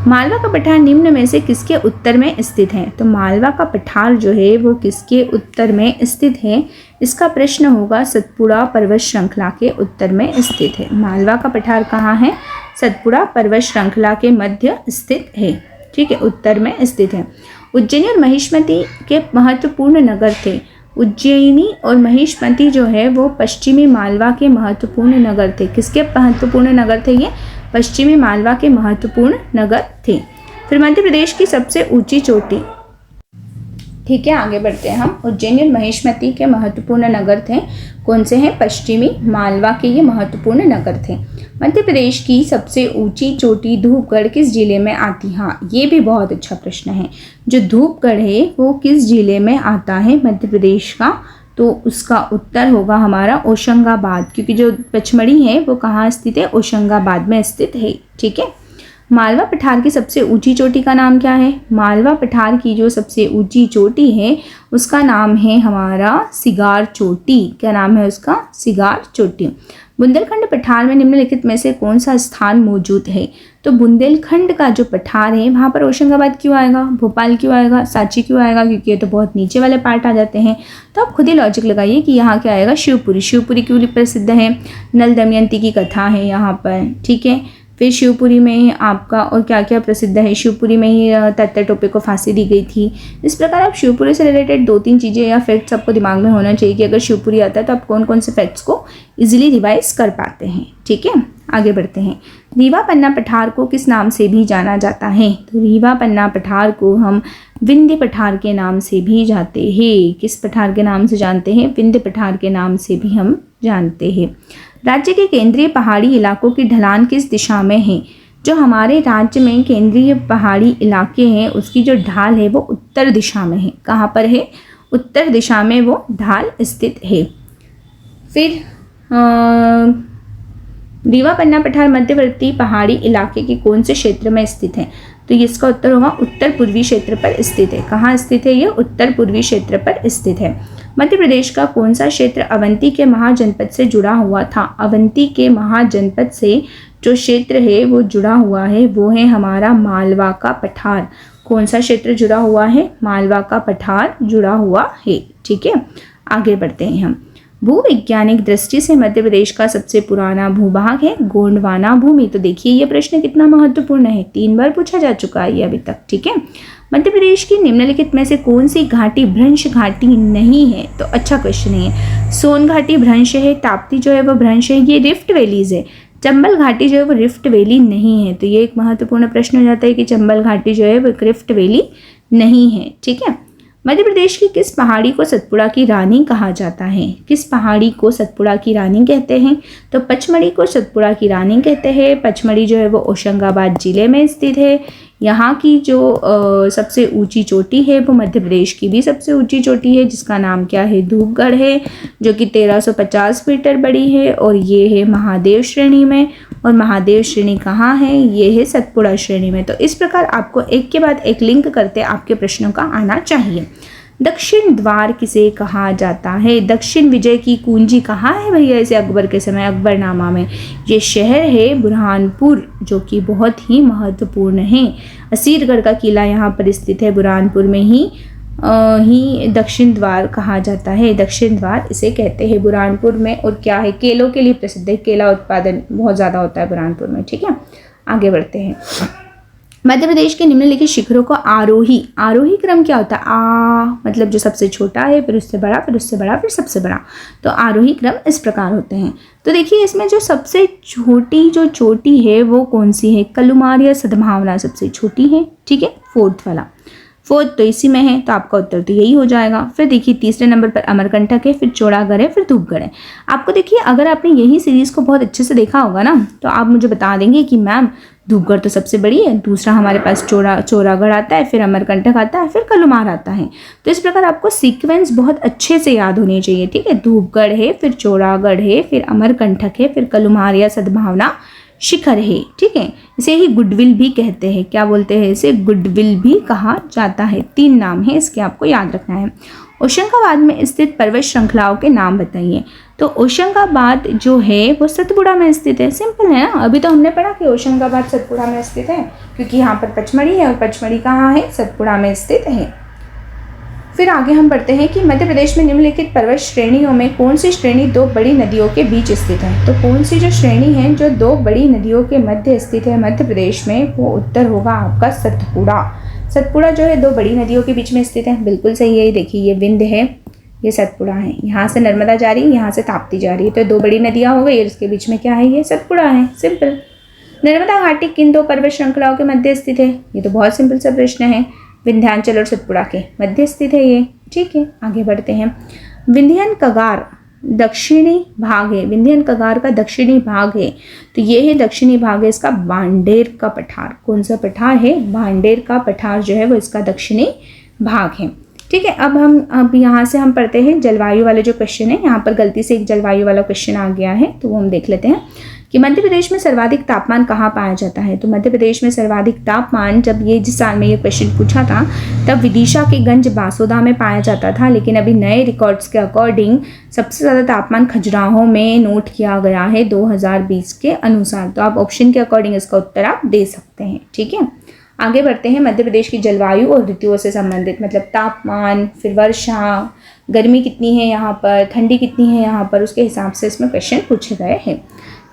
मालवा का पठार निम्न में से किसके उत्तर में स्थित है? तो मालवा का पठार जो है वो किसके उत्तर में स्थित है? इसका प्रश्न होगा सतपुड़ा पर्वत श्रृंखला के उत्तर में स्थित है। मालवा का पठार कहाँ है? सतपुड़ा पर्वत श्रृंखला के मध्य स्थित है, ठीक है, उत्तर में स्थित है। उज्जैनी और महिष्मती के महत्वपूर्ण नगर थे। उज्जैनी और महिष्मती जो है वो पश्चिमी मालवा के महत्वपूर्ण नगर थे। किसके महत्वपूर्ण नगर थे ये? पश्चिमी मालवा के महत्वपूर्ण नगर थे। फिर मध्य प्रदेश की सबसे ऊंची चोटी, ठीक है, आगे बढ़ते हैं हम। उज्जैनी और महिष्मती के महत्वपूर्ण नगर थे। कौन से हैं? पश्चिमी मालवा के ये महत्वपूर्ण नगर थे। मध्य प्रदेश की सबसे ऊंची चोटी धूपगढ़ किस जिले में आती है? हाँ, ये भी बहुत अच्छा प्रश्न है। जो धूपगढ़ है वो किस जिले में आता है मध्य प्रदेश का? तो उसका उत्तर होगा हमारा होशंगाबाद, क्योंकि जो पचमढ़ी है वो कहाँ स्थित है? होशंगाबाद में स्थित है, ठीक है। मालवा पठार की सबसे ऊंची चोटी का नाम क्या है? मालवा पठार की जो सबसे ऊंची चोटी है उसका नाम है हमारा सिगार चोटी। क्या नाम है उसका? सिगार चोटी। बुंदेलखंड पठार में निम्नलिखित में से कौन सा स्थान मौजूद है? तो बुंदेलखंड का जो पठार है वहाँ पर होशंगाबाद क्यों आएगा, भोपाल क्यों आएगा, सांची क्यों आएगा? क्योंकि ये तो बहुत नीचे वाले पार्ट आ जाते हैं। तो आप खुद ही लॉजिक लगाइए कि यहाँ क्या आएगा? शिवपुरी। शिवपुरी क्यों प्रसिद्ध है? नल दमयंती की कथा है यहाँ पर, ठीक है। फिर शिवपुरी में आपका और क्या क्या प्रसिद्ध है? शिवपुरी में ही तत्तर टोपे को फांसी दी गई थी। इस प्रकार आप शिवपुरी से रिलेटेड 2-3 चीज़ें या फैक्ट्स आपको दिमाग में होना चाहिए कि अगर शिवपुरी आता है तो आप कौन कौन से फैक्ट्स को इजीली रिवाइज कर पाते हैं, ठीक है। आगे बढ़ते हैं। रीवा पन्ना पठार को किस नाम से भी जाना जाता है? तो रीवा पन्ना पठार को हम विंध्य पठार के नाम से भी जानते हैं। किस पठार के नाम से जानते हैं? विंध्य पठार के नाम से भी हम जानते हैं। राज्य के केंद्रीय पहाड़ी इलाकों की ढलान किस दिशा में है? जो हमारे राज्य में केंद्रीय पहाड़ी इलाके हैं उसकी जो ढाल है वो उत्तर दिशा में है। कहाँ पर है? उत्तर दिशा में वो ढाल स्थित है। फिर रीवा पन्ना पठार मध्यवर्ती पहाड़ी इलाके के कौन से क्षेत्र में स्थित है? तो ये इसका उत्तर होगा उत्तर पूर्वी क्षेत्र पर स्थित है। कहाँ स्थित है ये? उत्तर पूर्वी क्षेत्र पर स्थित है। मध्य प्रदेश का कौन सा क्षेत्र अवंती के महाजनपद से जुड़ा हुआ था? अवंती के महाजनपद से जो क्षेत्र है वो जुड़ा हुआ है वो है हमारा मालवा का पठार। कौन सा क्षेत्र जुड़ा हुआ है? मालवा का पठार जुड़ा हुआ है, ठीक है। आगे बढ़ते हैं हम। भूवैज्ञानिक दृष्टि से मध्य प्रदेश का सबसे पुराना भूभाग है गोंडवाना भूमि। तो देखिए ये प्रश्न कितना महत्वपूर्ण है, 3 बार पूछा जा चुका है ये अभी तक, ठीक है। मध्य प्रदेश की निम्नलिखित में से कौन सी घाटी भ्रंश घाटी नहीं है? तो अच्छा क्वेश्चन है। सोन घाटी भ्रंश है, ताप्ती जो है वो भ्रंश है, ये रिफ्ट वैलीज है। चंबल घाटी जो है वो रिफ्ट वैली नहीं है। तो ये एक महत्वपूर्ण प्रश्न हो जाता है कि चंबल घाटी जो है वो एक रिफ्ट वैली नहीं है, ठीक है। मध्य प्रदेश की किस पहाड़ी को सतपुड़ा की रानी कहा जाता है? किस पहाड़ी को सतपुड़ा की रानी कहते हैं? तो पचमढ़ी को सतपुड़ा की रानी कहते हैं। पचमढ़ी जो है वो होशंगाबाद जिले में स्थित है। यहाँ की जो सबसे ऊंची चोटी है वो मध्य प्रदेश की भी सबसे ऊंची चोटी है जिसका नाम क्या है? धूपगढ़ है, जो कि 1350 मीटर बड़ी है और ये है महादेव श्रेणी में। और महादेव श्रेणी कहाँ है? ये है सतपुड़ा श्रेणी में। तो इस प्रकार आपको एक के बाद एक लिंक करते आपके प्रश्नों का आना चाहिए। दक्षिण द्वार किसे कहा जाता है? दक्षिण विजय की कुंजी कहाँ है भैया इसे अकबर के समय अकबरनामा में? ये शहर है बुरहानपुर, जो कि बहुत ही महत्वपूर्ण है। असीरगढ़ का किला यहाँ पर स्थित है, बुरहानपुर में ही दक्षिण द्वार कहा जाता है। दक्षिण द्वार इसे कहते हैं बुरहानपुर में। और क्या है? केलों के लिए प्रसिद्ध है, केला उत्पादन बहुत ज़्यादा होता है बुरहानपुर में, ठीक है। आगे बढ़ते हैं। मध्य प्रदेश के निम्नलिखित शिखरों को आरोही क्रम क्या होता है? मतलब जो सबसे छोटा है, फिर उससे बड़ा, फिर उससे बड़ा, फिर सबसे बड़ा। तो आरोही क्रम इस प्रकार होते हैं। तो देखिए इसमें जो सबसे छोटी जो चोटी है वो कौन सी है? कलुमार या सद्भावना सबसे छोटी है, ठीक है, 4th वाला। 4th तो इसी में है, तो आपका उत्तर तो यही हो जाएगा। फिर देखिए तीसरे नंबर पर अमरकंटक है, फिर चौड़ागढ़ है, फिर धूपगढ़ है। आपको देखिए अगर आपने यही सीरीज़ को बहुत अच्छे से देखा होगा ना तो आप मुझे बता देंगे कि मैम धूपगढ़ तो सबसे बड़ी है, दूसरा हमारे पास चौड़ागढ़ आता है, फिर अमरकंटक आता है, फिर कलुमार आता है। तो इस प्रकार आपको सीक्वेंस बहुत अच्छे से याद होने चाहिए, ठीक है। धूपगढ़ है, फिर चौड़ागढ़ है, फिर अमरकंटक है, फिर कलुमार या सद्भावना शिखर है, ठीक है। इसे ही गुडविल भी कहते हैं। क्या बोलते हैं इसे? गुडविल भी कहा जाता है। 3 नाम है इसके, आपको याद रखना है। होशंगाबाद में स्थित पर्वत श्रृंखलाओं के नाम बताइए। तो होशंगाबाद जो है वो सतपुड़ा में स्थित है। सिंपल है ना, अभी तो हमने पढ़ा कि होशंगाबाद सतपुड़ा में स्थित है क्योंकि यहाँ पर पचमढ़ी है और पचमढ़ी कहाँ है? सतपुड़ा में स्थित है। फिर आगे हम पढ़ते हैं कि मध्य प्रदेश में निम्नलिखित पर्वत श्रेणियों में कौन सी श्रेणी 2 बड़ी नदियों के बीच स्थित है? तो कौन सी जो श्रेणी है जो 2 बड़ी नदियों के मध्य स्थित है मध्य प्रदेश में, वो उत्तर होगा आपका सतपुड़ा। सतपुड़ा जो है 2 बड़ी नदियों के बीच में स्थित है। बिल्कुल सही है। देखिए ये विंध्य है, ये सतपुड़ा है। यहाँ से नर्मदा जा रही है, यहाँ से ताप्ती जा रही है, तो 2 बड़ी नदियाँ हो गई। इसके बीच में क्या है? ये सतपुड़ा है। सिंपल। नर्मदा घाटी किन 2 पर्वत श्रृंखलाओं के मध्य स्थित है? ये तो बहुत सिंपल सा प्रश्न है। विंध्याचल और सतपुड़ा के मध्य स्थित है ये। ठीक है, आगे बढ़ते हैं। विंध्यन कगार दक्षिणी भाग है। विंध्यन कगार का दक्षिणी भाग है, तो ये है दक्षिणी भाग है इसका भांडेर का पठार। कौन सा पठार है? भांडेर का पठार जो है वो इसका दक्षिणी भाग है। ठीक है, अब यहाँ से हम पढ़ते हैं जलवायु वाले जो क्वेश्चन है। यहाँ पर गलती से एक जलवायु वाला क्वेश्चन आ गया है, तो वो हम देख लेते हैं कि मध्य प्रदेश में सर्वाधिक तापमान कहाँ पाया जाता है? तो मध्य प्रदेश में सर्वाधिक तापमान, जब ये जिस साल में ये क्वेश्चन पूछा था तब विदिशा के गंज बासोदा में पाया जाता था, लेकिन अभी नए रिकॉर्ड्स के अकॉर्डिंग सबसे ज़्यादा तापमान खजुराहो में नोट किया गया है 2020 के अनुसार। तो आप ऑप्शन के अकॉर्डिंग इसका उत्तर आप दे सकते हैं। ठीक है, आगे बढ़ते हैं। मध्य प्रदेश की जलवायु और ऋतुओं से संबंधित, मतलब तापमान, फिर वर्षा, गर्मी कितनी है यहाँ पर, ठंडी कितनी है यहाँ पर, उसके हिसाब से इसमें क्वेश्चन पूछे गए हैं।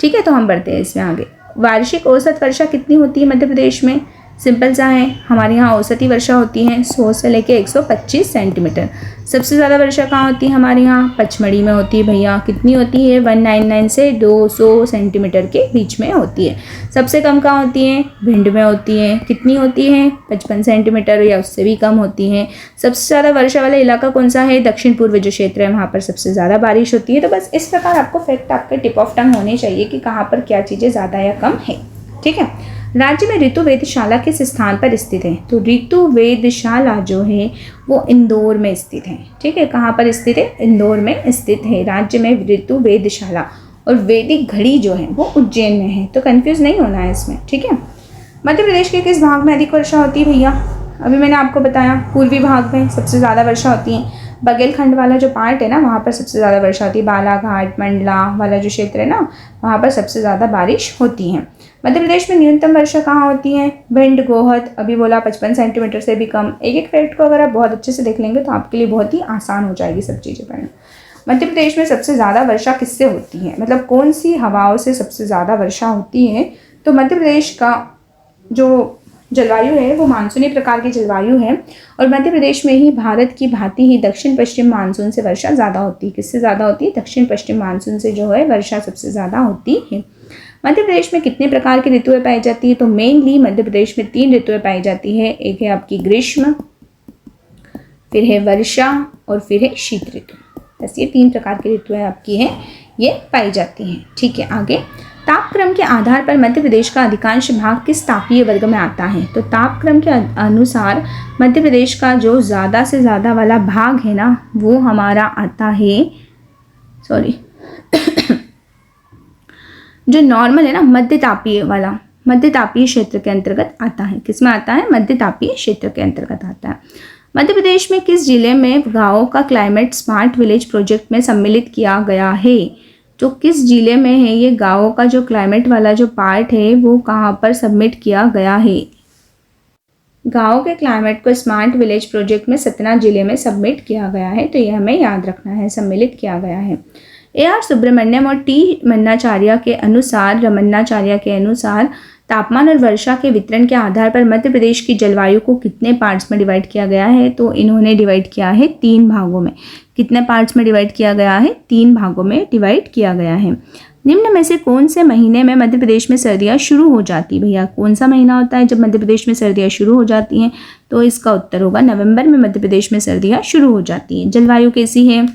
ठीक है, तो हम बढ़ते हैं इसमें आगे। वार्षिक औसत वर्षा कितनी होती है मध्य प्रदेश में? सिंपल सा है, हमारे यहाँ औसती वर्षा होती है 100 से लेकर 125 सेंटीमीटर। सबसे ज़्यादा वर्षा कहाँ होती है? हमारे यहाँ पचमढ़ी में होती है भैया। कितनी होती है? 199 से 200 सेंटीमीटर के बीच में होती है। सबसे कम कहाँ होती है? भिंड में होती है। कितनी होती है? 55 सेंटीमीटर या उससे भी कम होती है। सबसे ज़्यादा वर्षा वाला इलाका कौन सा है? दक्षिण पूर्व जो क्षेत्र है, वहाँ पर सबसे ज़्यादा बारिश होती है। तो बस इस प्रकार आपको फैक्ट आपके टिप ऑफ टंग होने चाहिए कि कहाँ पर क्या चीज़ें ज़्यादा या कम है। ठीक है, राज्य में ऋतु वेधशाला किस स्थान पर स्थित है? तो ऋतु वेधशाला जो है वो इंदौर में स्थित है। ठीक है, कहाँ पर स्थित है? इंदौर में स्थित है राज्य में ऋतु वेधशाला। और वैदिक घड़ी जो है वो उज्जैन में है, तो कंफ्यूज नहीं होना है इसमें। ठीक है, मध्य प्रदेश के किस भाग में अधिक वर्षा होती है भैया? अभी मैंने आपको बताया पूर्वी भाग में सबसे ज़्यादा वर्षा होती है। बघेलखंड वाला जो पार्ट है ना, वहाँ पर सबसे ज़्यादा वर्षा होती है। बालाघाट, मंडला वाला जो क्षेत्र है ना, वहाँ पर सबसे ज़्यादा बारिश होती है। मध्य प्रदेश में न्यूनतम वर्षा कहाँ होती है? भिंड, गोहद, अभी बोला 55 सेंटीमीटर से भी कम। एक एक फैक्ट को अगर आप बहुत अच्छे से देख लेंगे तो आपके लिए बहुत ही आसान हो जाएगी सब चीज़ें पढ़ना। मध्य प्रदेश में सबसे ज़्यादा वर्षा किससे होती है? मतलब कौन सी हवाओं से सबसे ज़्यादा वर्षा होती है? तो मध्य प्रदेश का जो जलवायु है वो मानसूनी प्रकार की जलवायु है, और मध्य प्रदेश में ही भारत की भांति ही दक्षिण पश्चिम मानसून से वर्षा ज़्यादा होती है। किससे ज़्यादा होती है? दक्षिण पश्चिम मानसून से जो है वर्षा सबसे ज़्यादा होती है। मध्य प्रदेश में कितने प्रकार की ऋतुएं पाई जाती है? तो मेनली मध्य प्रदेश में 3 ऋतुएं पाई जाती है। एक है आपकी ग्रीष्म, फिर है वर्षा और फिर है शीत ऋतु। बस ये 3 प्रकार की ऋतुएं आपकी हैं, ये पाई जाती हैं। ठीक है, आगे तापक्रम के आधार पर मध्य प्रदेश का अधिकांश भाग किस तापीय वर्ग में आता है? तो तापक्रम के अनुसार मध्य प्रदेश का जो ज़्यादा से ज़्यादा वाला भाग है ना, वो हमारा आता है, सॉरी जो नॉर्मल है ना, मध्य तापीय वाला, मध्य तापीय क्षेत्र के अंतर्गत आता है। किस में आता है? मध्य तापीय क्षेत्र के अंतर्गत आता है। मध्य प्रदेश में किस जिले में गाँवों का क्लाइमेट स्मार्ट विलेज प्रोजेक्ट में सम्मिलित किया गया है? तो किस जिले में है ये गाँवों का जो क्लाइमेट वाला जो पार्ट है वो कहाँ पर सबमिट किया गया है? गाँव के क्लाइमेट को स्मार्ट विलेज प्रोजेक्ट में सतना जिले में सबमिट किया गया है, तो ये हमें याद रखना है, सम्मिलित किया गया है। AR सुब्रमण्यम और T रमन्नाचार्य के अनुसार तापमान और वर्षा के वितरण के आधार पर मध्य प्रदेश की जलवायु को कितने पार्ट्स में डिवाइड किया गया है? तो इन्होंने डिवाइड किया है 3 भागों में। कितने पार्ट्स में डिवाइड किया गया है? 3 भागों में डिवाइड किया गया है। निम्न में से कौन से महीने में मध्य प्रदेश में सर्दियाँ शुरू हो जाती है? भैया कौन सा महीना होता है जब मध्य प्रदेश में सर्दियाँ शुरू हो जाती हैं? तो इसका उत्तर होगा नवंबर में मध्य प्रदेश में सर्दियाँ शुरू हो जाती हैं। जलवायु कैसी है?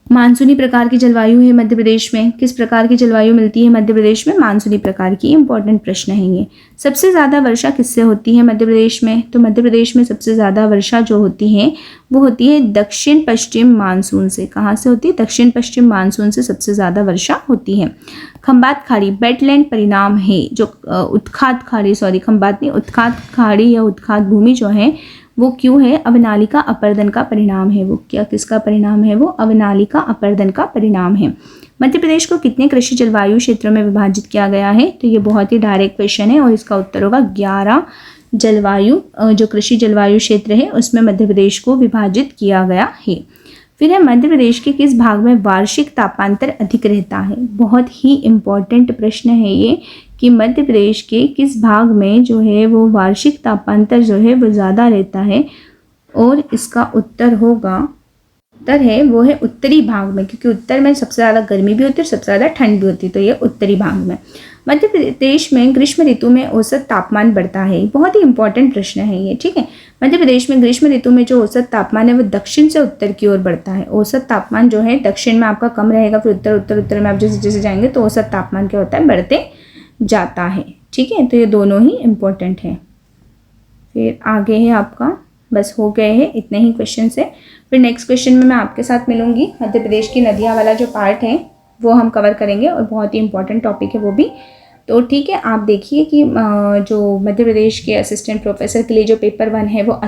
मानसूनी प्रकार की जलवायु है मध्य प्रदेश में। किस प्रकार की जलवायु मिलती है मध्य प्रदेश में? मानसूनी प्रकार की। इंपॉर्टेंट प्रश्न है ये। सबसे ज़्यादा वर्षा किससे होती है मध्य प्रदेश में? तो मध्य प्रदेश में सबसे ज़्यादा वर्षा जो होती है वो होती है दक्षिण पश्चिम मानसून से। कहाँ से होती है? दक्षिण पश्चिम मानसून से सबसे ज़्यादा वर्षा होती है। खंबात खाड़ी वेटलैंड परिणाम है। जो उत्खात खाड़ी, खंबात नहीं, उत्खात खाड़ी या उत्खात भूमि जो है वो क्यों है? अवनालिका अपर्दन का परिणाम है। वो क्या, किसका परिणाम है? वो अवनालिका अपर्दन का परिणाम है। मध्य प्रदेश को कितने कृषि जलवायु क्षेत्रों में विभाजित किया गया है? तो ये बहुत ही डायरेक्ट क्वेश्चन है और इसका उत्तर होगा 11 जलवायु, जो कृषि जलवायु क्षेत्र है उसमें मध्य प्रदेश को विभाजित किया गया है। फिर है मध्य प्रदेश के किस भाग में वार्षिक तापांतर अधिक रहता है? बहुत ही इम्पॉर्टेंट प्रश्न है ये कि मध्य प्रदेश के किस भाग में जो है वो वार्षिक तापांतर जो है वो ज़्यादा रहता है, और इसका उत्तर होगा, उत्तर है वो है उत्तरी भाग में, क्योंकि उत्तर में सबसे ज़्यादा गर्मी भी होती है और सबसे ज़्यादा ठंड भी होती है, तो ये उत्तरी भाग में। मध्य प्रदेश में ग्रीष्म ऋतु में औसत तापमान बढ़ता है। बहुत ही इंपॉर्टेंट प्रश्न है ये, ठीक है। मध्य प्रदेश में ग्रीष्म ऋतु में जो औसत तापमान है वो दक्षिण से उत्तर की ओर बढ़ता है। औसत तापमान जो है दक्षिण में आपका कम रहेगा, फिर उत्तर में आप जैसे जैसे जाएंगे तो औसत तापमान क्या होता है? बढ़ते जाता है, ठीक है। तो ये दोनों ही इम्पोर्टेंट हैं। फिर आगे है आपका, बस हो गए हैं इतने ही क्वेश्चन से। फिर नेक्स्ट क्वेश्चन में मैं आपके साथ मिलूंगी। मध्य प्रदेश की नदियाँ वाला जो पार्ट है वो हम कवर करेंगे और बहुत ही इंपॉर्टेंट टॉपिक है वो भी। तो ठीक है, आप देखिए कि जो मध्य प्रदेश के असिस्टेंट प्रोफेसर के लिए जो पेपर 1 है वो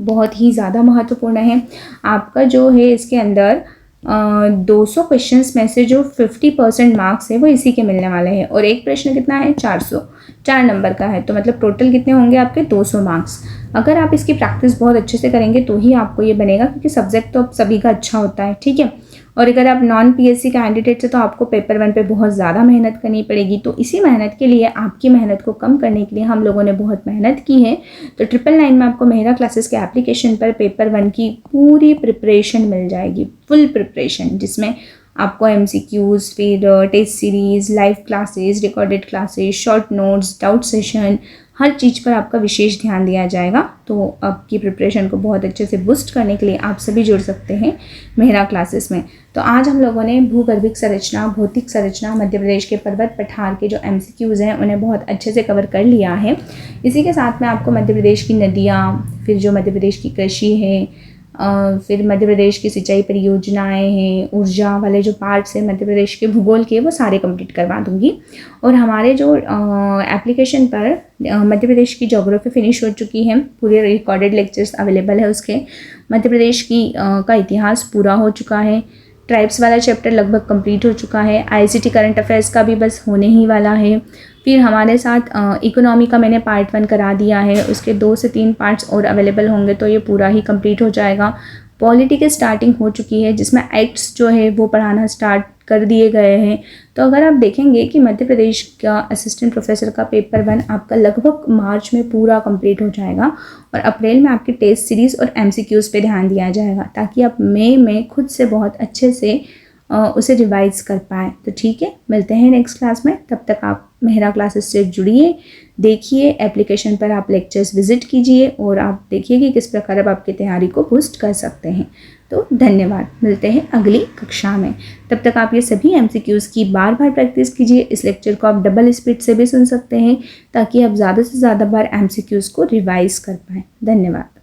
बहुत ही ज़्यादा महत्वपूर्ण है। आपका जो है इसके अंदर 200 क्वेश्चंस में से जो 50% मार्क्स है वो इसी के मिलने वाले हैं, और एक प्रश्न कितना है? 4 नंबर का है, तो मतलब टोटल कितने होंगे आपके? 200 मार्क्स। अगर आप इसकी प्रैक्टिस बहुत अच्छे से करेंगे तो ही आपको ये बनेगा, क्योंकि सब्जेक्ट तो सभी का अच्छा होता है, ठीक है। और अगर आप नॉन पीएससी कैंडिडेट है तो आपको पेपर 1 पे बहुत ज़्यादा मेहनत करनी पड़ेगी। तो इसी मेहनत के लिए, आपकी मेहनत को कम करने के लिए हम लोगों ने बहुत मेहनत की है। तो 999 में आपको मेहरा क्लासेस के एप्लीकेशन पर पेपर 1 की पूरी प्रिपरेशन मिल जाएगी, फुल प्रिपरेशन, जिसमें आपको MCQs, फिर test series, live classes, recorded classes, short notes, doubt session, हर चीज़ पर आपका विशेष ध्यान दिया जाएगा। तो आपकी प्रिपरेशन को बहुत अच्छे से बूस्ट करने के लिए आप सभी जुड़ सकते हैं मेहरा क्लासेस में। तो आज हम लोगों ने भूगर्भिक संरचना, भौतिक संरचना, मध्य प्रदेश के पर्वत पठार के जो MCQs हैं उन्हें बहुत अच्छे से कवर कर लिया है। इसी के साथ में आपको मध्य प्रदेश की नदियाँ, फिर जो मध्य प्रदेश की कृषि है, फिर मध्य प्रदेश की सिंचाई परियोजनाएं हैं, ऊर्जा वाले जो पार्ट्स हैं मध्य प्रदेश के भूगोल के, वो सारे कंप्लीट करवा दूंगी। और हमारे जो एप्लीकेशन पर मध्य प्रदेश की ज्योग्राफी फिनिश हो चुकी है, पूरे रिकॉर्डेड लेक्चर्स अवेलेबल है उसके। मध्य प्रदेश की का इतिहास पूरा हो चुका है। ट्राइब्स वाला चैप्टर लगभग कंप्लीट हो चुका है। ICT करंट अफेयर्स का भी बस होने ही वाला है। फिर हमारे साथ इकोनॉमी का मैंने पार्ट 1 करा दिया है, उसके 2 से 3 पार्ट्स और अवेलेबल होंगे, तो ये पूरा ही कंप्लीट हो जाएगा। पॉलिटी की स्टार्टिंग हो चुकी है, जिसमें एक्ट्स जो है वो पढ़ाना स्टार्ट कर दिए गए हैं। तो अगर आप देखेंगे कि मध्य प्रदेश का असिस्टेंट प्रोफेसर का पेपर 1 आपका लगभग मार्च में पूरा कंप्लीट हो जाएगा, और अप्रैल में आपकी टेस्ट सीरीज़ और MCQs पे ध्यान दिया जाएगा, ताकि आप मई में खुद से बहुत अच्छे से उसे रिवाइज कर पाए। तो ठीक है, मिलते हैं नेक्स्ट क्लास में। तब तक आप मेहरा क्लासेस से जुड़िए, देखिए, एप्लीकेशन पर आप लेक्चर्स विजिट कीजिए और आप देखिए कि किस प्रकार आप आपकी तैयारी को बूस्ट कर सकते हैं। तो धन्यवाद, मिलते हैं अगली कक्षा में। तब तक आप ये सभी MCQs की बार बार प्रैक्टिस कीजिए। इस लेक्चर को आप डबल स्पीड से भी सुन सकते हैं, ताकि आप ज़्यादा से ज़्यादा बार MCQs को रिवाइज कर पाएँ। धन्यवाद।